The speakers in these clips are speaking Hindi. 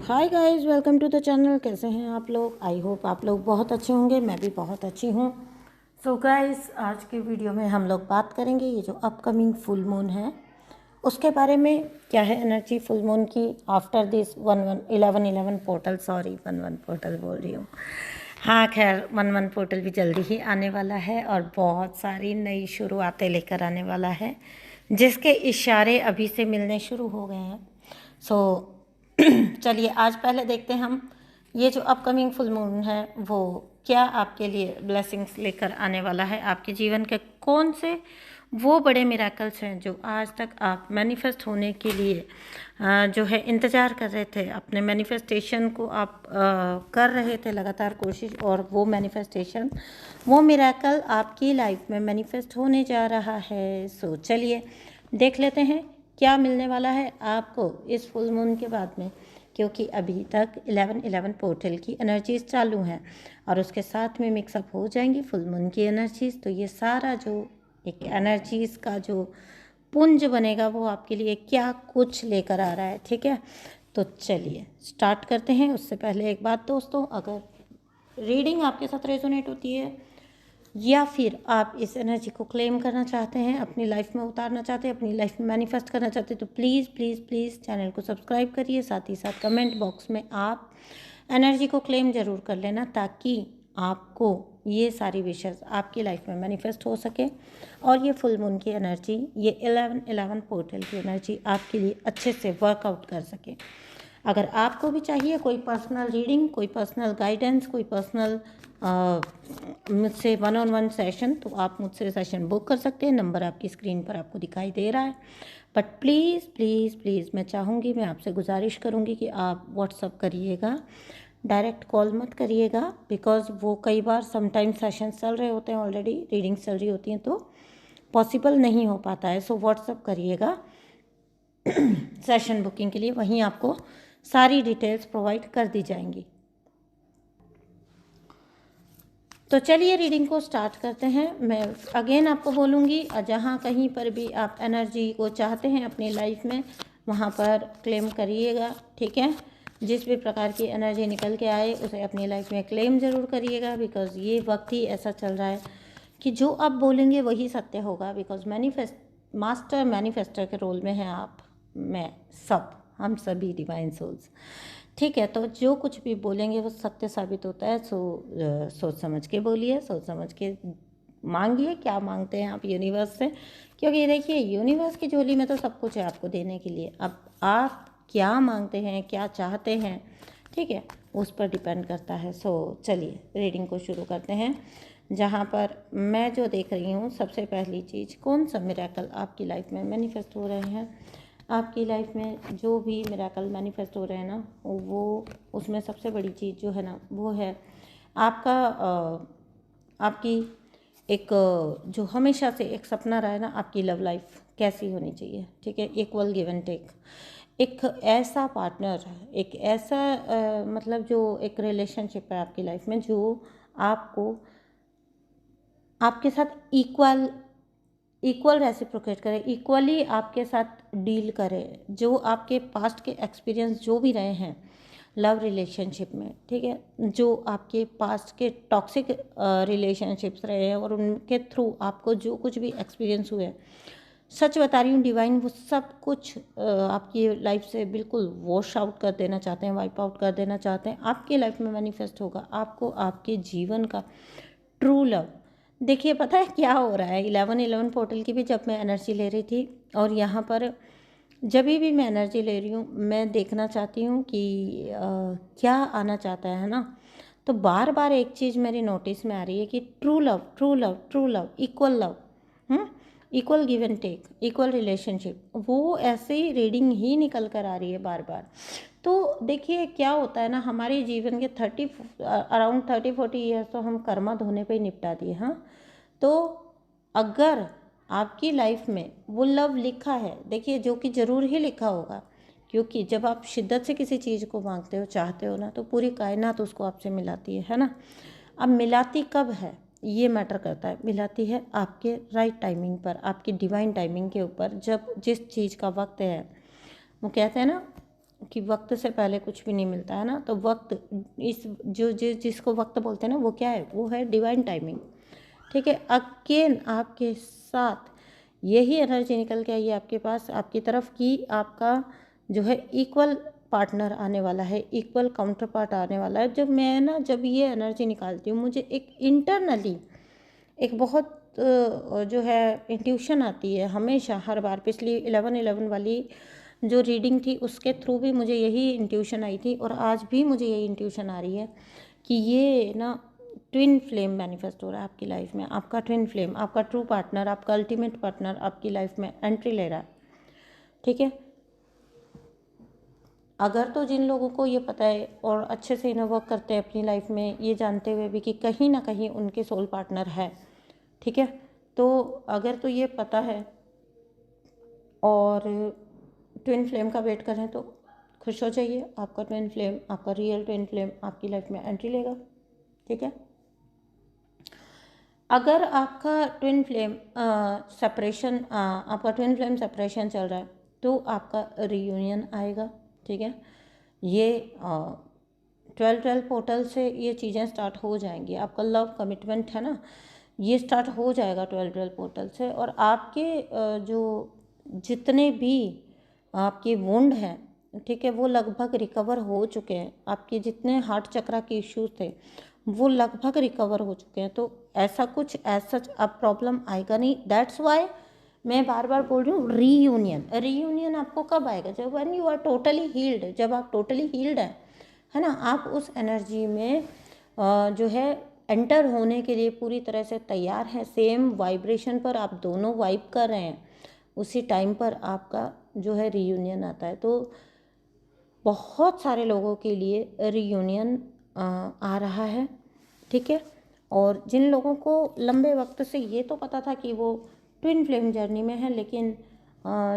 Hi guys, welcome to the channel. कैसे हैं आप लोग? आई होप आप लोग बहुत अच्छे होंगे। मैं भी बहुत अच्छी हूँ। सो गाइस, आज की वीडियो में हम लोग बात करेंगे ये जो अपकमिंग फुल मून है उसके बारे में। क्या है एनर्जी फुल मून की after this 11 portal, sorry 11 portal बोल रही हूँ। हाँ खैर, 11 पोर्टल भी जल्दी ही आने वाला है और बहुत सारी नई शुरुआतें लेकर आने वाला है, जिसके इशारे अभी से मिलने शुरू हो गए हैं। सो चलिए आज पहले देखते हैं हम ये जो अपकमिंग फुल मून है वो क्या आपके लिए ब्लेसिंग्स लेकर आने वाला है। आपके जीवन के कौन से वो बड़े मिराकल्स हैं जो आज तक आप मैनिफेस्ट होने के लिए जो है इंतज़ार कर रहे थे। अपने मैनिफेस्टेशन को आप कर रहे थे लगातार कोशिश, और वो मैनिफेस्टेशन, वो मिराकल आपकी लाइफ में मैनिफेस्ट होने जा रहा है। सो चलिए देख लेते हैं क्या मिलने वाला है आपको इस फुल मून के बाद में, क्योंकि अभी तक 11 पोर्टल की एनर्जीज चालू हैं और उसके साथ में मिक्सअप हो जाएंगी फुल मून की एनर्जीज। तो ये सारा जो एक एनर्जीज का जो पुंज बनेगा वो आपके लिए क्या कुछ लेकर आ रहा है, ठीक है। तो चलिए स्टार्ट करते हैं। उससे पहले एक बात दोस्तों, अगर रीडिंग आपके साथ रेजोनेट होती है या फिर आप इस एनर्जी को क्लेम करना चाहते हैं, अपनी लाइफ में उतारना चाहते हैं, अपनी लाइफ में मैनिफेस्ट करना चाहते हैं, तो प्लीज़ प्लीज़ प्लीज़ चैनल को सब्सक्राइब करिए। साथ ही साथ कमेंट बॉक्स में आप एनर्जी को क्लेम ज़रूर कर लेना, ताकि आपको ये सारी विशेष आपकी लाइफ में मैनिफेस्ट हो सके और ये फुल मून की एनर्जी, ये 11 पोर्टल की एनर्जी आपके लिए अच्छे से वर्कआउट कर सके। अगर आपको भी चाहिए कोई पर्सनल रीडिंग, कोई पर्सनल गाइडेंस, कोई पर्सनल मुझसे 1-on-1 सेशन, तो आप मुझसे सेशन बुक कर सकते हैं। नंबर आपकी स्क्रीन पर आपको दिखाई दे रहा है। बट प्लीज़ प्लीज़ प्लीज़ मैं चाहूँगी, मैं आपसे गुजारिश करूँगी कि आप व्हाट्सअप करिएगा, डायरेक्ट कॉल मत करिएगा, बिकॉज़ वो कई बार समटाइम सेशंस चल रहे होते हैं, ऑलरेडी रीडिंग्स चल रही होती हैं, तो पॉसिबल नहीं हो पाता है। सो व्हाट्सअप करिएगा सेशन बुकिंग के लिए, वहीं आपको सारी डिटेल्स प्रोवाइड कर दी जाएंगी। तो चलिए रीडिंग को स्टार्ट करते हैं। मैं अगेन आपको बोलूँगी, जहाँ कहीं पर भी आप एनर्जी को चाहते हैं अपनी लाइफ में, वहाँ पर क्लेम करिएगा, ठीक है। जिस भी प्रकार की एनर्जी निकल के आए उसे अपनी लाइफ में क्लेम ज़रूर करिएगा, बिकॉज़ ये वक्त ही ऐसा चल रहा है कि जो आप बोलेंगे वही सत्य होगा। बिकॉज़ मास्टर मैनिफेस्टर के रोल में हैं आप, मैं, सब, हम सभी डिवाइन सोल्स, ठीक है। तो जो कुछ भी बोलेंगे वो सत्य साबित होता है। सोच समझ के बोलिए, सोच समझ के मांगिए। क्या मांगते हैं आप यूनिवर्स से, क्योंकि देखिए यूनिवर्स की झोली में तो सब कुछ है आपको देने के लिए। अब आप क्या मांगते हैं, क्या चाहते हैं, ठीक है, उस पर डिपेंड करता है। चलिए रीडिंग को शुरू करते हैं। जहाँ पर मैं जो देख रही हूँ, सबसे पहली चीज़, कौन सा मिरेकल आपकी लाइफ में मैनिफेस्ट हो रहे हैं। आपकी लाइफ में जो भी मिरेकल मैनिफेस्ट हो रहे हैं ना, वो उसमें सबसे बड़ी चीज़ जो है ना वो है आपका आपकी एक जो हमेशा से एक सपना रहा है ना, आपकी लव लाइफ कैसी होनी चाहिए, ठीक है। इक्वल गिव एंड टेक, एक ऐसा पार्टनर, एक ऐसा मतलब जो एक रिलेशनशिप है आपकी लाइफ में जो आपको आपके साथ इक्वल रेसिप्रोकेट करे, इक्वली आपके साथ डील करे, जो आपके पास्ट के एक्सपीरियंस जो भी रहे हैं लव रिलेशनशिप में, ठीक है, जो आपके पास्ट के टॉक्सिक रिलेशनशिप्स रहे हैं और उनके थ्रू आपको जो कुछ भी एक्सपीरियंस हुए, सच बता रही हूँ डिवाइन, वो सब कुछ आपकी लाइफ से बिल्कुल वॉश आउट कर देना चाहते हैं, वाइप आउट कर देना चाहते हैं। आपकी लाइफ में मैनिफेस्ट होगा आपको आपके जीवन का ट्रू लव। देखिए पता है क्या हो रहा है, 11 पोर्टल की भी जब मैं एनर्जी ले रही थी, और यहाँ पर जब भी मैं एनर्जी ले रही हूँ, मैं देखना चाहती हूँ कि क्या आना चाहता है ना। तो बार बार एक चीज़ मेरी नोटिस में आ रही है कि true love, true love, true love, equal love, equal give and take, equal relationship, वो ऐसे ही रीडिंग ही निकल कर आ रही है बार बार। तो देखिए क्या होता है ना, हमारे जीवन के अराउंड 30-40 ईयर्स तो हम कर्मा धोने पे ही निपटा दिए। हाँ, तो अगर आपकी लाइफ में वो लव लिखा है, देखिए जो कि ज़रूर ही लिखा होगा, क्योंकि जब आप शिद्दत से किसी चीज़ को मांगते हो, चाहते हो ना, तो पूरी कायनात उसको आपसे मिलाती है ना। अब मिलाती कब है ये मैटर करता है, मिलाती है आपके राइट टाइमिंग पर, आपकी डिवाइन टाइमिंग के ऊपर, जब जिस चीज़ का वक्त है। वो कहते हैं ना कि वक्त से पहले कुछ भी नहीं मिलता है ना, तो वक्त इस जिसको वक्त बोलते हैं ना, वो क्या है, वो है डिवाइन टाइमिंग। ठीक है, अगेन आपके साथ यही एनर्जी निकल के आई है आपके पास, आपकी तरफ, कि आपका जो है इक्वल पार्टनर आने वाला है, इक्वल काउंटर पार्ट आने वाला है। जब ये एनर्जी निकालती हूँ, मुझे एक इंटरनली एक बहुत जो है इंट्यूशन आती है हमेशा, हर बार। पिछली 11-11 वाली जो रीडिंग थी उसके थ्रू भी मुझे यही इंट्यूशन आई थी, और आज भी मुझे यही इंट्यूशन आ रही है कि ये ना ट्विन फ्लेम मैनिफेस्ट हो रहा है आपकी लाइफ में। आपका ट्विन फ्लेम, आपका ट्रू पार्टनर, आपका अल्टीमेट पार्टनर आपकी लाइफ में एंट्री ले रहा है। ठीक है, अगर तो जिन लोगों को ये पता है और अच्छे से इन्हें वर्क करते हैं अपनी लाइफ में, ये जानते हुए भी कि कहीं ना कहीं उनके सोल पार्टनर है, ठीक है, तो अगर तो ये पता है और ट्विन फ्लेम का वेट करें तो खुश हो जाइए, आपका ट्विन फ्लेम, आपका रियल ट्विन फ्लेम आपकी लाइफ में एंट्री लेगा। ठीक है, अगर आपका ट्विन फ्लेम सेपरेशन चल रहा है तो आपका रियूनियन आएगा। ठीक है, ये 12 पोर्टल से ये चीज़ें स्टार्ट हो जाएंगी। आपका लव कमिटमेंट है ना, ये स्टार्ट हो जाएगा 12 पोर्टल से, और आपके जो जितने भी आपके वुंड हैं, ठीक है, वो लगभग रिकवर हो चुके हैं। आपके जितने हार्ट चक्रा के इश्यूज थे वो लगभग रिकवर हो चुके हैं। तो ऐसा कुछ सच अब प्रॉब्लम आएगा नहीं। दैट्स वाई मैं बार बार बोल रही हूँ रीयूनियन आपको कब आएगा, जब when you are totally healed, जब आप टोटली हील्ड हैं, है ना, आप उस एनर्जी में जो है एंटर होने के लिए पूरी तरह से तैयार हैं, सेम वाइब्रेशन पर आप दोनों वाइब कर रहे हैं, उसी टाइम पर आपका जो है रीयूनियन आता है। तो बहुत सारे लोगों के लिए रीयूनियन आ रहा है। ठीक है, और जिन लोगों को लंबे वक्त से ये तो पता था कि वो ट्विन फ्लेम जर्नी में है, लेकिन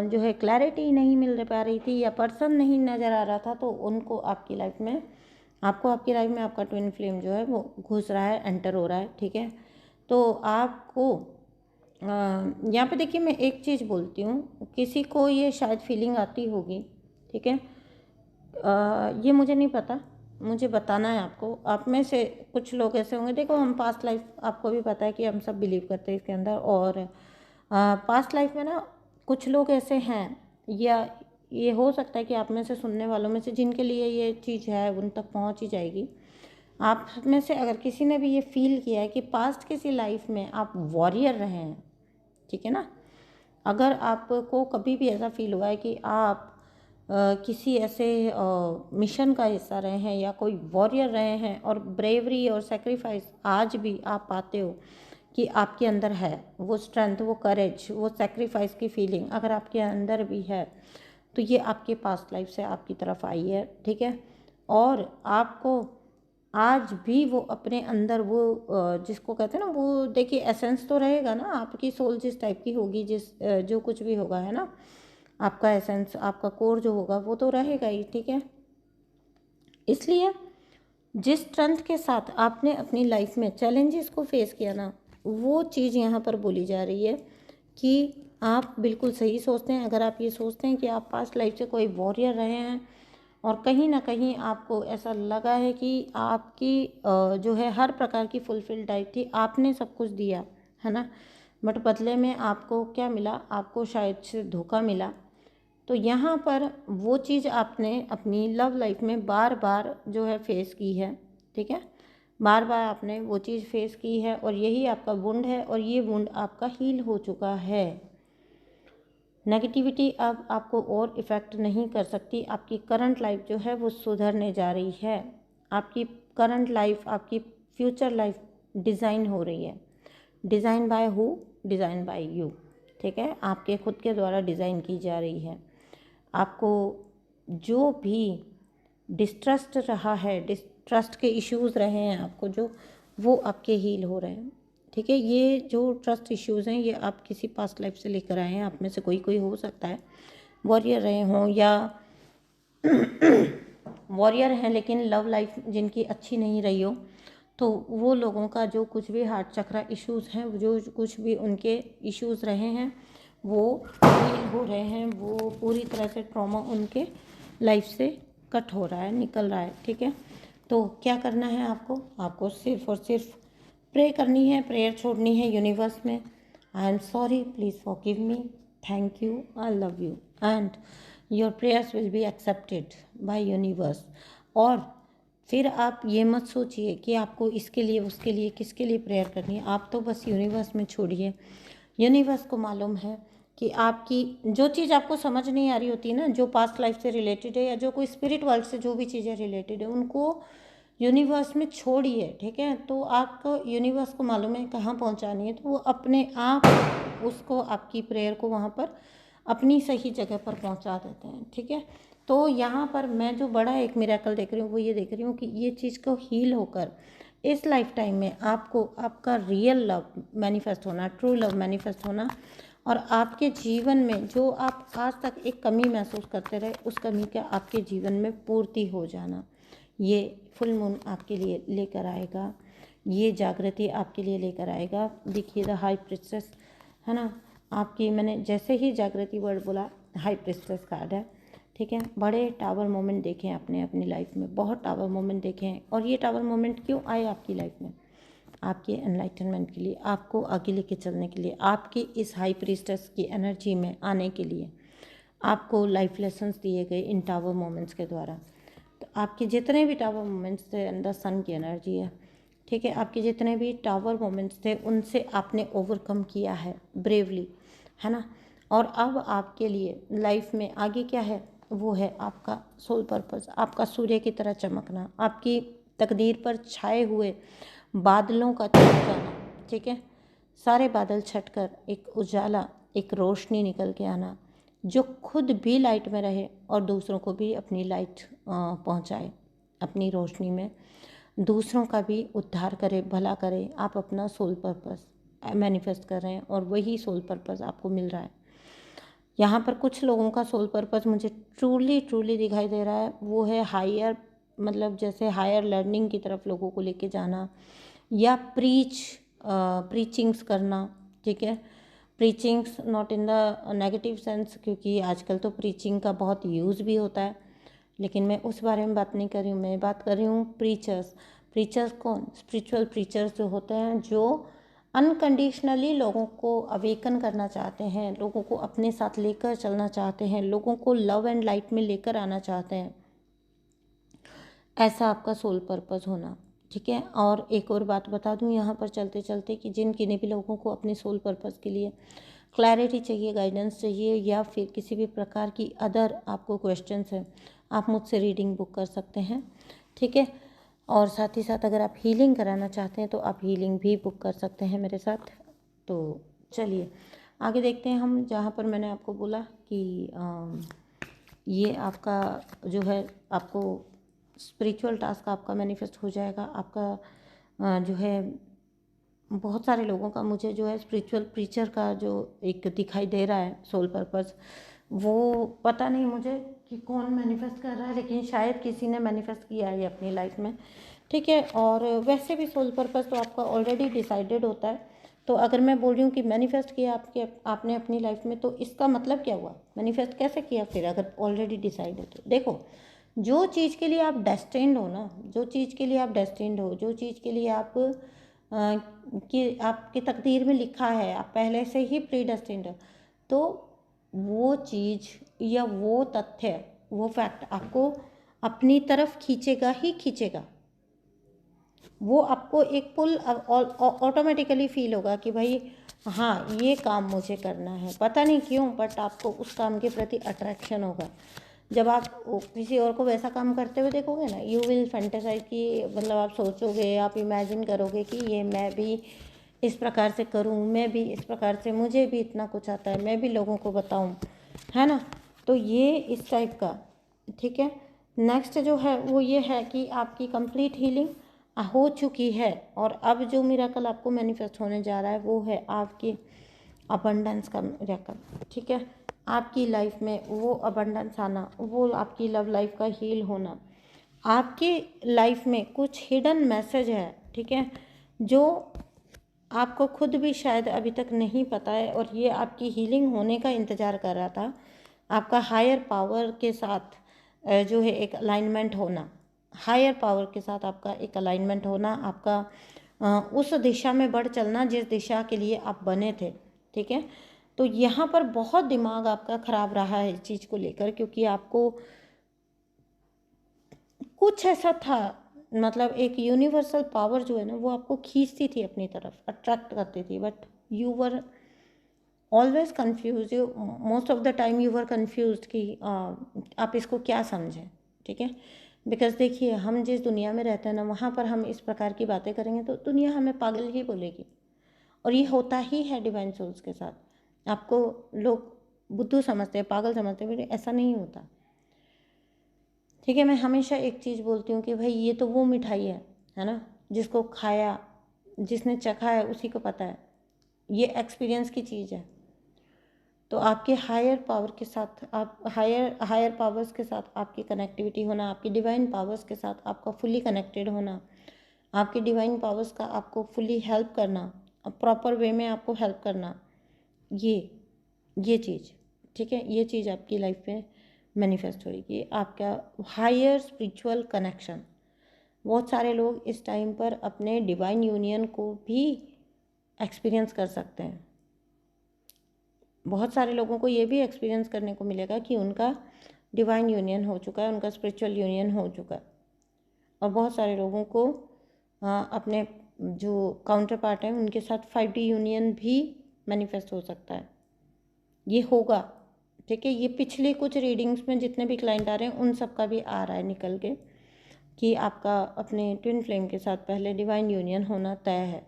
जो है क्लैरिटी नहीं मिल पा रही थी या पर्सन नहीं नज़र आ रहा था, तो उनको आपकी लाइफ में आपकी लाइफ में आपका ट्विन फ्लेम जो है वो घुस रहा है, एंटर हो रहा है। ठीक है, तो आपको यहाँ पे देखिए, मैं एक चीज़ बोलती हूँ, किसी को ये शायद फीलिंग आती होगी, ठीक है, ये मुझे नहीं पता, मुझे बताना है आपको। आप में से कुछ लोग ऐसे होंगे, देखो हम पास्ट लाइफ, आपको भी पता है कि हम सब बिलीव करते हैं इसके अंदर, और पास्ट लाइफ में ना कुछ लोग ऐसे हैं, या ये हो सकता है कि आप में से सुनने वालों में से जिनके लिए ये चीज़ है उन तक पहुंच ही जाएगी। आप में से अगर किसी ने भी ये फील किया है कि पास्ट किसी लाइफ में आप वॉरियर रहे हैं, ठीक है ना, अगर आपको कभी भी ऐसा फील हुआ है कि आप किसी ऐसे मिशन का हिस्सा रहे हैं या कोई वॉरियर रहे हैं, और ब्रेवरी और सेक्रीफाइस आज भी आप पाते हो कि आपके अंदर है, वो स्ट्रेंथ, वो करेज, वो सेक्रीफाइस की फीलिंग अगर आपके अंदर भी है, तो ये आपके पास्ट लाइफ से आपकी तरफ आई है। ठीक है, और आपको आज भी वो अपने अंदर वो जिसको कहते हैं ना, वो देखिए एसेंस तो रहेगा ना, आपकी सोल जिस टाइप की होगी, जो कुछ भी होगा, है ना, आपका एसेंस, आपका कोर जो होगा वो तो रहेगा ही। ठीक है, इसलिए जिस स्ट्रेंथ के साथ आपने अपनी लाइफ में चैलेंजेस को फेस किया ना, वो चीज़ यहाँ पर बोली जा रही है कि आप बिल्कुल सही सोचते हैं। अगर आप ये सोचते हैं कि आप पास्ट लाइफ से कोई वॉरियर रहे हैं, और कहीं ना कहीं आपको ऐसा लगा है कि आपकी जो है हर प्रकार की फुलफिल्ड लाइफ थी, आपने सब कुछ दिया, है ना, बट बदले में आपको क्या मिला, आपको शायद से धोखा मिला। तो यहाँ पर वो चीज़ आपने अपनी लव लाइफ में बार बार जो है फेस की है। ठीक है, बार बार आपने वो चीज़ फेस की है, और यही आपका वुंड है, और ये वुंड आपका हील हो चुका है। नेगेटिविटी अब आपको और इफ़ेक्ट नहीं कर सकती। आपकी करंट लाइफ जो है वो सुधरने जा रही है। आपकी करंट लाइफ, आपकी फ्यूचर लाइफ डिज़ाइन हो रही है। Design by who? Design by you. ठीक है, आपके खुद के द्वारा डिज़ाइन की जा रही है। आपको जो भी डिस्ट्रस्ट रहा है, डिस्ट्रस्ट के इश्यूज़ रहे हैं आपको जो, वो आपके हील हो रहे हैं। ठीक है, ये जो ट्रस्ट इश्यूज़ हैं ये आप किसी पास्ट लाइफ से लेकर आए हैं। आप में से कोई हो सकता है वॉरियर रहे हों, या वॉरियर हैं लेकिन लव लाइफ जिनकी अच्छी नहीं रही हो, तो वो लोगों का जो कुछ भी हार्ट चक्रा इश्यूज़ हैं, जो कुछ भी उनके इश्यूज़ रहे हैं वो हील हो रहे हैं, वो पूरी तरह से ट्रॉमा उनके लाइफ से कट हो रहा है, निकल रहा है, ठीक है। तो क्या करना है आपको सिर्फ और सिर्फ प्रे करनी है, प्रेयर छोड़नी है यूनिवर्स में। I am sorry, please forgive me, thank you, I love you, and your prayers will be accepted by universe. और फिर आप ये मत सोचिए कि आपको इसके लिए उसके लिए किसके लिए प्रेयर करनी है, आप तो बस यूनिवर्स में छोड़िए। यूनिवर्स को मालूम है कि आपकी जो चीज़ आपको समझ नहीं आ रही होती ना, जो पास्ट लाइफ से रिलेटेड है या जो कोई स्पिरिट वर्ल्ड से जो भी चीज़ें रिलेटेड है, उनको यूनिवर्स में छोड़िए, ठीक है। तो आपको यूनिवर्स को मालूम है कहाँ पहुँचानी है, तो वो अपने आप उसको आपकी प्रेयर को वहाँ पर अपनी सही जगह पर पहुँचा देते हैं, ठीक है। तो यहाँ पर मैं जो बड़ा एक मिरेकल देख रही हूँ वो ये देख रही हूँ कि ये चीज़ को हील होकर इस लाइफ टाइम में आपको आपका रियल लव मैनिफेस्ट होना, ट्रू लव मैनिफेस्ट होना, और आपके जीवन में जो आप आज तक एक कमी महसूस करते रहे उस कमी का आपके जीवन में पूर्ति हो जाना, ये फुल मून आपके लिए लेकर आएगा, ये जागृति आपके लिए लेकर आएगा। देखिए द हाई प्रिंसेस है ना, आपकी मैंने जैसे ही जागृति वर्ड बोला हाई प्रिंसेस कार्ड है, ठीक है। बड़े टावर मोमेंट देखे हैं आपने अपनी लाइफ में, बहुत टावर मोमेंट देखे हैं। और ये टावर मोमेंट क्यों आए आपकी लाइफ में? आपके एनलाइटनमेंट के लिए, आपको आगे लेके चलने के लिए, आपकी इस हाई प्रीस्टेस की एनर्जी में आने के लिए आपको लाइफ लेसन्स दिए गए इन टावर मोमेंट्स के द्वारा। तो आपके जितने भी टावर मोमेंट्स थे, अंदर सन की एनर्जी है, ठीक है। आपके जितने भी टावर मोमेंट्स थे उनसे आपने ओवरकम किया है ब्रेवली, है ना। और अब आपके लिए लाइफ में आगे क्या है, वो है आपका सोल पर्पस, आपका सूर्य की तरह चमकना, आपकी तकदीर पर छाए हुए बादलों का छट जाना, ठीक है। सारे बादल छटकर एक उजाला, एक रोशनी निकल के आना, जो खुद भी लाइट में रहे और दूसरों को भी अपनी लाइट पहुंचाए, अपनी रोशनी में दूसरों का भी उद्धार करे, भला करे। आप अपना सोल पर्पस मैनिफेस्ट कर रहे हैं और वही सोल पर्पस आपको मिल रहा है। यहाँ पर कुछ लोगों का सोल पर्पस मुझे ट्रूली दिखाई दे रहा है, वो है हायर, मतलब जैसे हायर लर्निंग की तरफ लोगों को लेके जाना, या प्रीचिंग्स करना, ठीक है। Preachings not in the negative sense, क्योंकि आजकल तो प्रीचिंग का बहुत यूज़ भी होता है, लेकिन मैं उस बारे में बात नहीं कर रही हूँ। मैं बात कर रही हूँ प्रीचर्स। प्रीचर्स कौन? स्पिरिचुअल प्रीचर्स जो होते हैं, जो अनकंडीशनली लोगों को अवेकन करना चाहते हैं, लोगों को अपने साथ लेकर चलना चाहते हैं, लोगों को लव एंड लाइट में लेकर आना चाहते हैं। ऐसा आपका सोल पर्पस होना, ठीक है। और एक और बात बता दूं यहाँ पर चलते चलते कि जिन किन्हीं भी लोगों को अपने सोल पर्पस के लिए क्लैरिटी चाहिए, गाइडेंस चाहिए, या फिर किसी भी प्रकार की अदर आपको क्वेश्चंस हैं, आप मुझसे रीडिंग बुक कर सकते हैं, ठीक है। और साथ ही साथ अगर आप हीलिंग कराना चाहते हैं तो आप हीलिंग भी बुक कर सकते हैं मेरे साथ। तो चलिए आगे देखते हैं हम, जहाँ पर मैंने आपको बोला कि ये आपका जो है, आपको स्पिरिचुअल टास्क आपका मैनिफेस्ट हो जाएगा। आपका जो है बहुत सारे लोगों का मुझे जो है स्पिरिचुअल प्रीचर का जो एक दिखाई दे रहा है सोल पर्पस, वो पता नहीं मुझे कि कौन मैनिफेस्ट कर रहा है, लेकिन शायद किसी ने मैनिफेस्ट किया है अपनी लाइफ में, ठीक है। और वैसे भी सोल पर्पस तो आपका ऑलरेडी डिसाइडेड होता है। तो अगर मैं बोल रही हूँ कि मैनिफेस्ट किया आपने अपनी लाइफ में, तो इसका मतलब क्या हुआ? मैनिफेस्ट कैसे किया फिर अगर ऑलरेडी डिसाइडेड है? देखो, जो चीज़ के लिए आप डेस्टिन्ड हो ना, जो चीज़ के लिए आप डेस्टिन्ड हो, जो चीज़ के लिए आप कि आपकी तकदीर में लिखा है, आप पहले से ही प्री डेस्टिन्ड हो, तो वो चीज़ या वो तथ्य, वो फैक्ट आपको अपनी तरफ खींचेगा ही खींचेगा। वो आपको एक पुल ऑटोमेटिकली फील होगा कि भाई हाँ, ये काम मुझे करना है, पता नहीं क्यों, बट आपको उस काम के प्रति अट्रैक्शन होगा। जब आप किसी और को वैसा काम करते हुए देखोगे ना, यू विल फैंटेसाइज, कि मतलब आप सोचोगे, आप इमेजिन करोगे कि ये मैं भी इस प्रकार से करूँ, मैं भी इस प्रकार से, मुझे भी इतना कुछ आता है, मैं भी लोगों को बताऊँ, है ना। तो ये इस टाइप का, ठीक है। नेक्स्ट जो है वो ये है कि आपकी कंप्लीट हीलिंग हो चुकी है, और अब जो मिरेकल आपको मैनिफेस्ट होने जा रहा है वो है आपकी अबंडेंस का मिरेकल, ठीक है। आपकी लाइफ में वो अबंडेंस आना, वो आपकी लव लाइफ का हील होना। आपकी लाइफ में कुछ हिडन मैसेज है, ठीक है, जो आपको खुद भी शायद अभी तक नहीं पता है, और ये आपकी हीलिंग होने का इंतज़ार कर रहा था। आपका हायर पावर के साथ जो है एक अलाइनमेंट होना, हायर पावर के साथ आपका एक अलाइनमेंट होना, आपका उस दिशा में बढ़ चलना जिस दिशा के लिए आप बने थे, ठीक है। तो यहाँ पर बहुत दिमाग आपका ख़राब रहा है इस चीज़ को लेकर, क्योंकि आपको कुछ ऐसा था, मतलब एक यूनिवर्सल पावर जो है ना वो आपको खींचती थी अपनी तरफ, अट्रैक्ट करती थी, but you were always confuse, you most of the time you were confuse कि आप इसको क्या समझें, ठीक है। बिकॉज देखिए, हम जिस दुनिया में रहते हैं ना, वहाँ पर हम इस प्रकार की बातें करेंगे तो दुनिया हमें पागल ही बोलेगी, और ये होता ही है डिवाइन सोल्स के साथ। आपको लोग बुद्धू समझते हैं, पागल समझते हैं, फिर ऐसा नहीं होता, ठीक है। मैं हमेशा एक चीज़ बोलती हूँ कि भाई ये तो वो मिठाई है ना, जिसको खाया, जिसने चखा है उसी को पता है, ये एक्सपीरियंस की चीज़ है। तो आपके हायर पावर के साथ, आप हायर पावर्स के साथ आपकी कनेक्टिविटी होना, आपकी डिवाइन पावर्स के साथ आपका फुली कनेक्टेड होना, आपकी डिवाइन पावर्स का आपको फुली हेल्प करना, प्रॉपर वे में आपको हेल्प करना, ये चीज़, ठीक है, ये चीज़ आपकी लाइफ में मैनिफेस्ट होगी। आपका हायर स्पिरिचुअल कनेक्शन, बहुत सारे लोग इस टाइम पर अपने डिवाइन यूनियन को भी एक्सपीरियंस कर सकते हैं। बहुत सारे लोगों को ये भी एक्सपीरियंस करने को मिलेगा कि उनका डिवाइन यूनियन हो चुका है, उनका स्पिरिचुअल यूनियन हो चुका है। और बहुत सारे लोगों को अपने जो काउंटर पार्ट हैं उनके साथ 5D यूनियन भी मैनिफेस्ट हो सकता है, ये होगा, ठीक है। ये पिछले कुछ रीडिंग्स में जितने भी क्लाइंट आ रहे हैं उन सब का भी आ रहा है निकल के कि आपका अपने ट्विन फ्लेम के साथ पहले डिवाइन यूनियन होना तय है।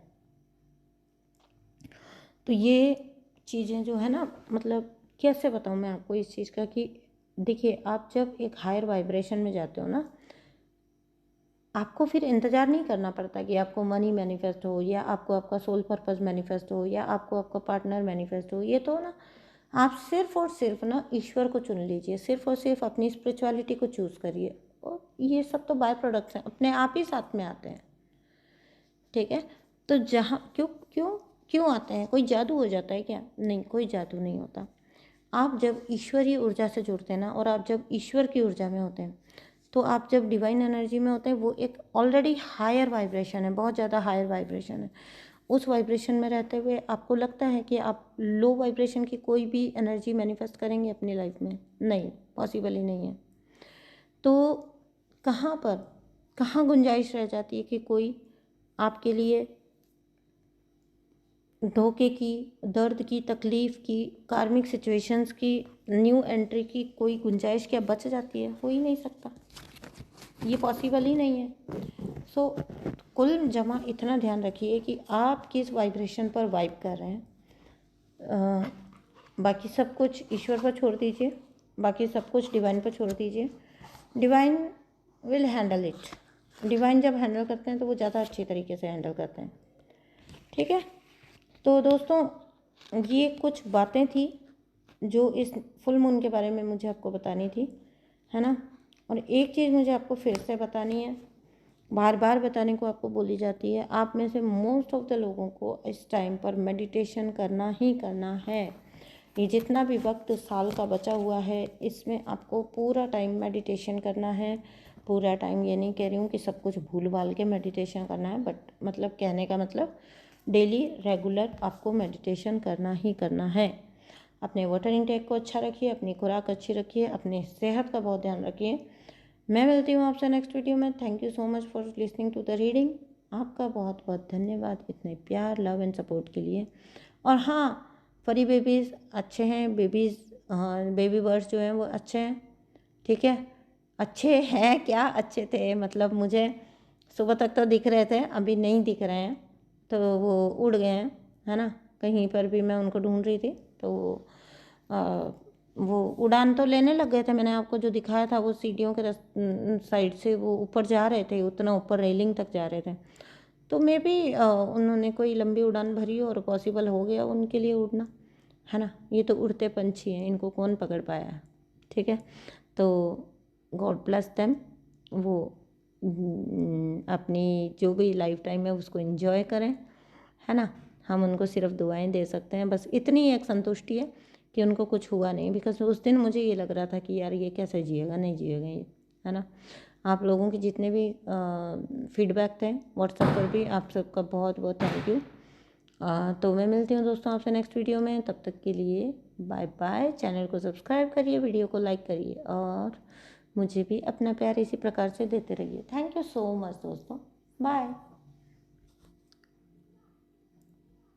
तो ये चीज़ें जो है ना, मतलब कैसे बताऊँ मैं आपको इस चीज़ का कि देखिए, आप जब एक हायर वाइब्रेशन में जाते हो ना, आपको फिर इंतज़ार नहीं करना पड़ता कि आपको मनी मैनिफेस्ट हो, या आपको आपका सोल पर्पस मैनिफेस्ट हो, या आपको आपका पार्टनर मैनिफेस्ट हो। ये तो ना, आप सिर्फ़ और सिर्फ ना ईश्वर को चुन लीजिए, सिर्फ़ और सिर्फ अपनी स्पिरिचुअलिटी को चूज़ करिए, और ये सब तो बाय प्रोडक्ट्स हैं, अपने आप ही साथ में आते हैं, ठीक है। तो जहाँ क्यों क्यों क्यों आते हैं? कोई जादू हो जाता है क्या? नहीं, कोई जादू नहीं होता। आप जब ईश्वरीय ऊर्जा से जुड़ते हैं ना, और आप जब ईश्वर की ऊर्जा में होते हैं, तो आप जब डिवाइन एनर्जी में होते हैं, वो एक ऑलरेडी हायर वाइब्रेशन है, बहुत ज़्यादा हायर वाइब्रेशन है। उस वाइब्रेशन में रहते हुए आपको लगता है कि आप लो वाइब्रेशन की कोई भी एनर्जी मैनिफेस्ट करेंगे अपनी लाइफ में? नहीं, पॉसिबल ही नहीं है। तो कहाँ पर, कहाँ गुंजाइश रह जाती है कि कोई आपके लिए धोखे की, दर्द की, तकलीफ़ की, कार्मिक सिचुएशंस की, न्यू एंट्री की कोई गुंजाइश क्या बच जाती है? हो ही नहीं सकता, ये पॉसिबल ही नहीं है। सो कुल जमा इतना ध्यान रखिए कि आप किस वाइब्रेशन पर वाइब कर रहे हैं। बाकी सब कुछ ईश्वर पर छोड़ दीजिए, बाकी सब कुछ डिवाइन पर छोड़ दीजिए। Divine will handle it. Divine जब हैंडल करते हैं तो वो ज़्यादा अच्छी तरीके से हैंडल करते हैं, ठीक है। तो दोस्तों, ये कुछ बातें थी जो इस फुल मून के बारे में मुझे आपको बतानी थी, है ना। और एक चीज़ मुझे आपको फिर से बतानी है, बार बार बताने को आपको बोली जाती है, आप में से मोस्ट ऑफ द लोगों को इस टाइम पर मेडिटेशन करना ही करना है। ये जितना भी वक्त साल का बचा हुआ है, इसमें आपको पूरा टाइम मेडिटेशन करना है। पूरा टाइम ये नहीं कह रही हूँ कि सब कुछ भूल भाल के मेडिटेशन करना है, बट मतलब कहने का मतलब डेली रेगुलर आपको मेडिटेशन करना ही करना है। अपने वाटर इनटेक को अच्छा रखिए, अपनी खुराक अच्छी रखिए, अपने सेहत का बहुत ध्यान रखिए। मैं मिलती हूँ आपसे नेक्स्ट वीडियो में। Thank you so much for listening to the reading. आपका बहुत बहुत धन्यवाद इतने प्यार, लव एंड सपोर्ट के लिए। और हाँ, फरी बेबीज़ अच्छे हैं, बेबी बर्ड्स जो हैं वो अच्छे हैं, ठीक है। अच्छे हैं क्या, अच्छे थे, मतलब मुझे सुबह तक तो दिख रहे थे, अभी नहीं दिख रहे हैं, तो वो उड़ गए हैं, है ना। कहीं पर भी मैं उनको ढूंढ रही थी तो वो उड़ान तो लेने लग गए थे। मैंने आपको जो दिखाया था वो सीढ़ियों के साइड से वो ऊपर जा रहे थे, उतना ऊपर रेलिंग तक जा रहे थे। तो मे बी उन्होंने कोई लंबी उड़ान भरी और पॉसिबल हो गया उनके लिए उड़ना, है ना। ये तो उड़ते पंछी हैं, इनको कौन पकड़ पाया है, ठीक है। तो गॉड ब्लेस देम, वो अपनी जो भी लाइफ टाइम है उसको एंजॉय करें, है ना। हम उनको सिर्फ दुआएं दे सकते हैं, बस इतनी एक संतुष्टि है कि उनको कुछ हुआ नहीं, बिकॉज उस दिन मुझे ये लग रहा था कि यार ये कैसे जिएगा, नहीं जिएगा ये, है ना। आप लोगों के जितने भी फीडबैक थे व्हाट्सएप पर भी, आप सबका बहुत बहुत थैंक यू। तो मैं मिलती हूँ दोस्तों आपसे नेक्स्ट वीडियो में, तब तक के लिए बाय बाय। चैनल को सब्सक्राइब करिए, वीडियो को लाइक करिए और मुझे भी अपना प्यार इसी प्रकार से देते रहिए। थैंक यू सो मच दोस्तों, बाय।